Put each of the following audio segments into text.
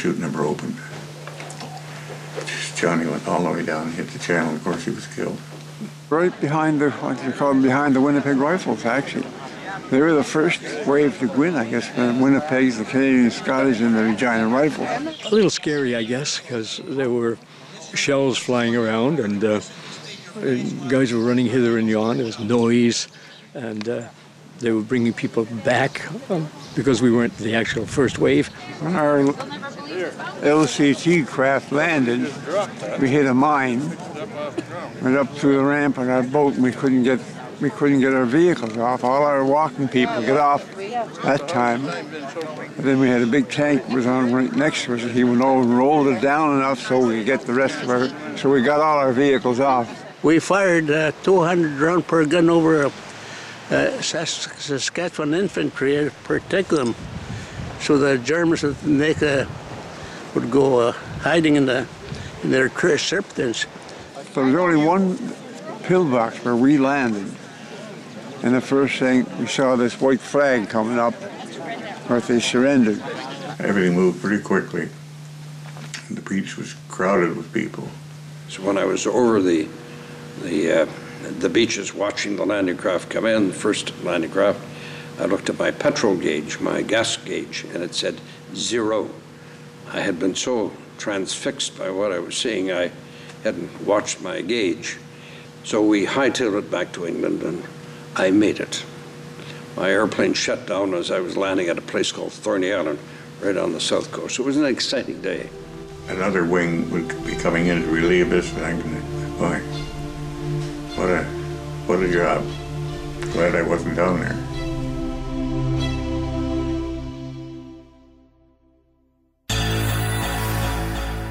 parachute never opened. Johnny went all the way down and hit the channel. Of course, he was killed. Right behind the, what you call them, behind the Winnipeg Rifles, actually. They were the first wave to go in, I guess, the Winnipeg's, the Canadian Scottish, and the Regina Rifles. A little scary, I guess, because there were shells flying around, and guys were running hither and yon. There was noise, and they were bringing people back because we weren't the actual first wave. When our LCT craft landed, we hit a mine, went up through the ramp on our boat, and we couldn't get our vehicles off. All our walking people get off that time. And then we had a big tank that was on right next to us. He went over and rolled it down enough so we could get the rest of our, so we got all our vehicles off. We fired 200 rounds per gun over Saskatchewan infantry, protect them, so the Germans would go hiding in their serpents. So there was only one pillbox where we landed, and the first thing we saw this white flag coming up, where they surrendered. Everything moved pretty quickly. The beach was crowded with people. So when I was over the beaches watching the landing craft come in, the first landing craft, I looked at my petrol gauge, my gas gauge, and it said 0. I had been so transfixed by what I was seeing, I hadn't watched my gauge. So we hightailed it back to England, and I made it. My airplane shut down as I was landing at a place called Thorney Island, right on the south coast. So it was an exciting day. Another wing would be coming in to relieve us, and I'm going, boy, what a job. Glad I wasn't down there.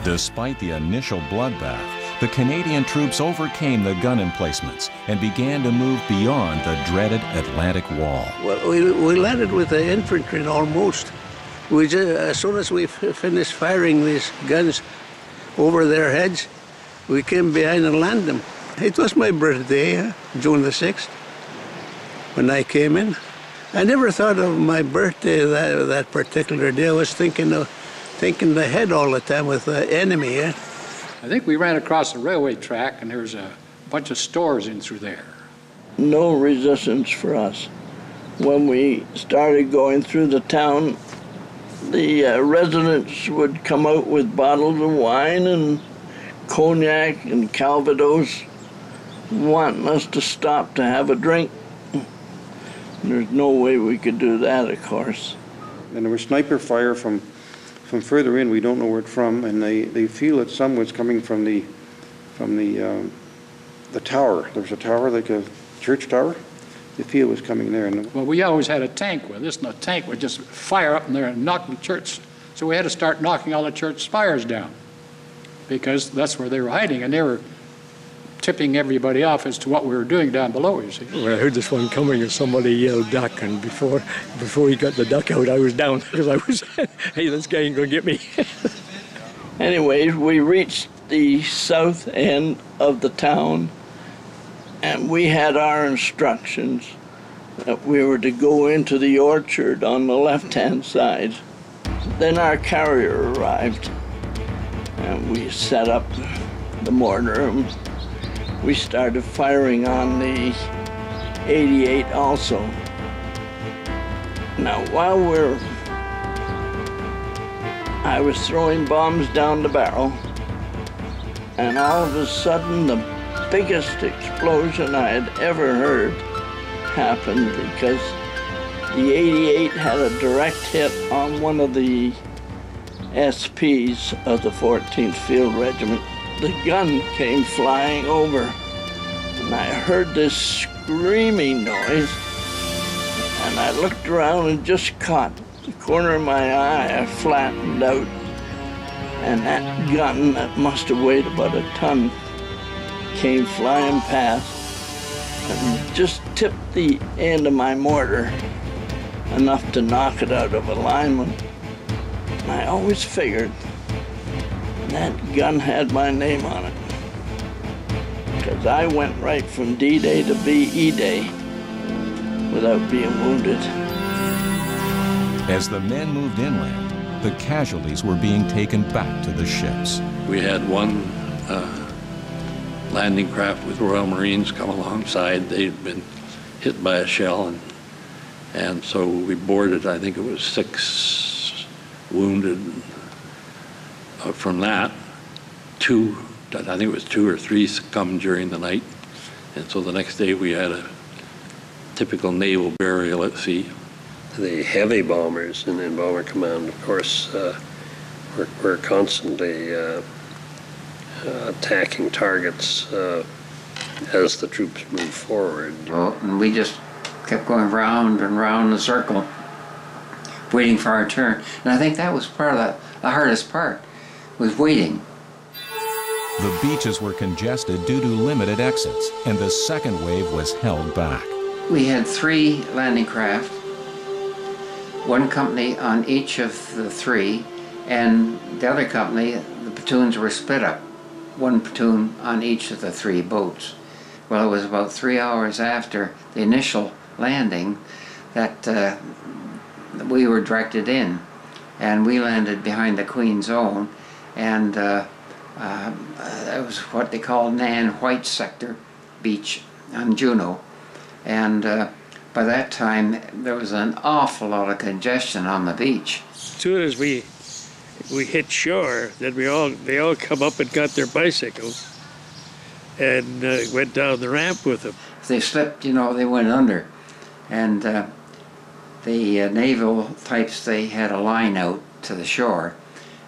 Despite the initial bloodbath, the Canadian troops overcame the gun emplacements and began to move beyond the dreaded Atlantic Wall. Well, we landed with the infantry almost. As soon as we finished firing these guns over their heads, we came behind and landed them. It was my birthday, June the 6th, when I came in. I never thought of my birthday that particular day. I was thinking ahead all the time with the enemy. I think we ran across the railway track, and there was a bunch of stores in through there. No resistance for us. When we started going through the town, the residents would come out with bottles of wine and cognac and Calvados, wanting us to stop to have a drink. There's no way we could do that, of course. And there was sniper fire from further in. We don't know where it's from, and they feel that some was coming from the tower. There was a tower, like a church tower. They feel it was coming there. Well, we always had a tank with us, and the tank would just fire up in there and knock the church. So we had to start knocking all the church spires down, because that's where they were hiding, and they were tipping everybody off as to what we were doing down below, you see. When I heard this one coming, and somebody yelled duck, and before he got the duck out, I was down, because I was, hey, this guy ain't gonna get me. Anyways, we reached the south end of the town, and we had our instructions that we were to go into the orchard on the left-hand side. Then our carrier arrived, and we set up the mortar, and we started firing on the 88 also. Now, while I was throwing bombs down the barrel, and all of a sudden the biggest explosion I had ever heard happened, because the 88 had a direct hit on one of the SPs of the 14th Field Regiment. The gun came flying over, and I heard this screaming noise, and I looked around and just caught the corner of my eye. I flattened out, and that gun that must have weighed about a ton came flying past and just tipped the end of my mortar enough to knock it out of alignment. And I always figured that gun had my name on it, because I went right from D-Day to VE Day without being wounded. As the men moved inland, the casualties were being taken back to the ships. We had one landing craft with Royal Marines come alongside. They'd been hit by a shell, and so we boarded, I think it was 6 wounded from that. I think it was 2 or 3 succumbed during the night. And so the next day we had a typical naval burial at sea. The heavy bombers in Bomber Command, of course, were constantly attacking targets as the troops moved forward. Well, and we just kept going round and round the circle, waiting for our turn. And I think that was part of the hardest part, was waiting. The beaches were congested due to limited exits, and the second wave was held back. We had 3 landing craft, 1 company on each of the 3, and the other company, the platoons were split up, 1 platoon on each of the 3 boats. Well, it was about 3 hours after the initial landing that we were directed in, and we landed behind the Queen's Own, and that was what they call Nan White Sector Beach on Juno. And by that time, there was an awful lot of congestion on the beach. As soon as we hit shore, then they all come up and got their bicycles and went down the ramp with them. If they slipped, you know, they went under. And the Naval types, they had a line out to the shore,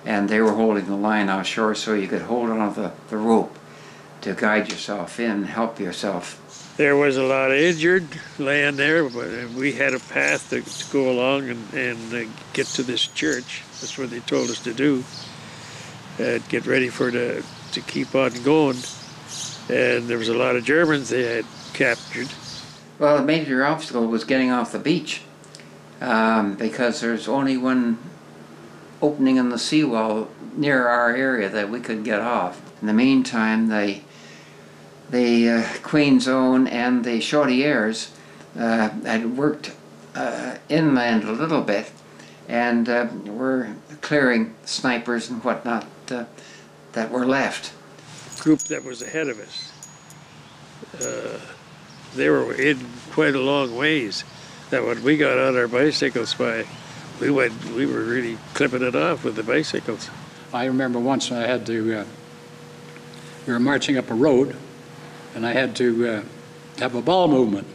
and they were holding the line offshore so you could hold on to the rope to guide yourself in and help yourself. There was a lot of injured laying there, but we had a path to go along and get to this church. That's what they told us to do. Get ready to keep on going. And there was a lot of Germans they had captured. Well, the major obstacle was getting off the beach because there's only one opening in the seawall near our area that we could get off. In the meantime, the Queen's Own and the Chaudières had worked inland a little bit and were clearing snipers and whatnot that were left. The group that was ahead of us, they were in quite a long ways. That when we got on our bicycles we were really clipping it off with the bicycles. I remember once I had to, we were marching up a road, and I had to have a ball movement.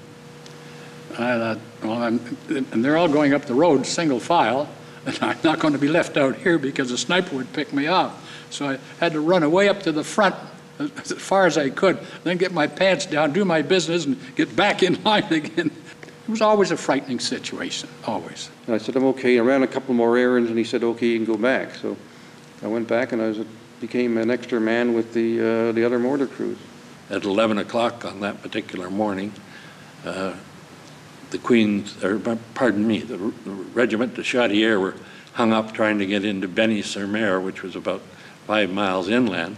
And I thought, well, and they're all going up the road single file, and I'm not going to be left out here because a sniper would pick me off. So I had to run away up to the front as far as I could, then get my pants down, do my business, and get back in line again. It was always a frightening situation, always. And I said, I'm okay. I ran a couple more errands, and he said, okay, you can go back. So I went back, and I became an extra man with the other mortar crews. At 11 o'clock on that particular morning, the regiment, the Chaudière, were hung up trying to get into Benny-sur-Mer, which was about 5 miles inland.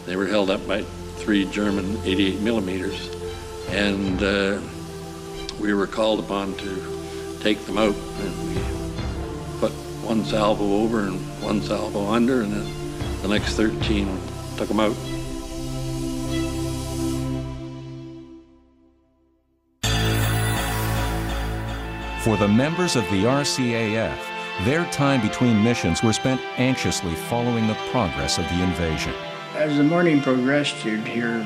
They were held up by 3 German 88 millimeters, and we were called upon to take them out, and we put 1 salvo over and 1 salvo under, and then the next 13 took them out. For the members of the RCAF, their time between missions were spent anxiously following the progress of the invasion. As the morning progressed, you'd hear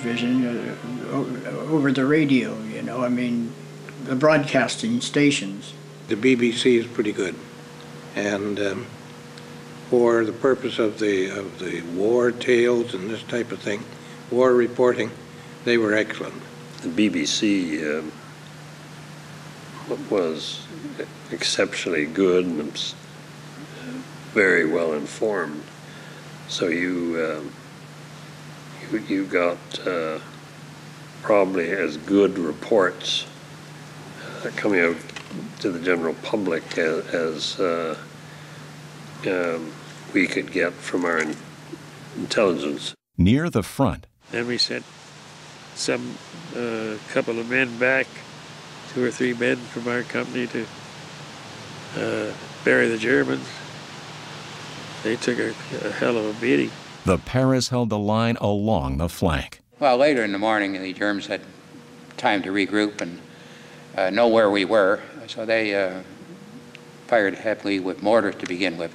vision over the radio, you know, I mean, the broadcasting stations. The BBC is pretty good, and for the purpose of the war tales and this type of thing, war reporting, they were excellent. The BBC was exceptionally good and very well informed. So you got probably as good reports coming out to the general public as we could get from our intelligence. Near the front. Then we sent some couple of men back, 2 or 3 men from our company to bury the Germans. They took a hell of a beating. The Paras held the line along the flank. Well, later in the morning, the Germans had time to regroup and know where we were, so they fired heavily with mortar to begin with,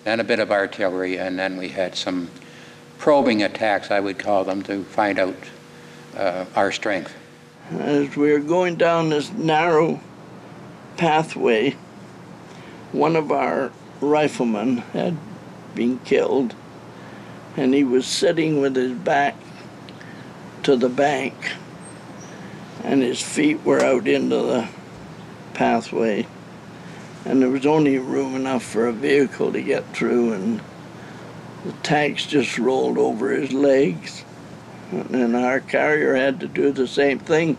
then a bit of artillery, and then we had some probing attacks, I would call them, to find out our strength. As we were going down this narrow pathway, one of our riflemen had been killed, and he was sitting with his back to the bank, and his feet were out into the pathway, and there was only room enough for a vehicle to get through, and the tanks just rolled over his legs, and our carrier had to do the same thing.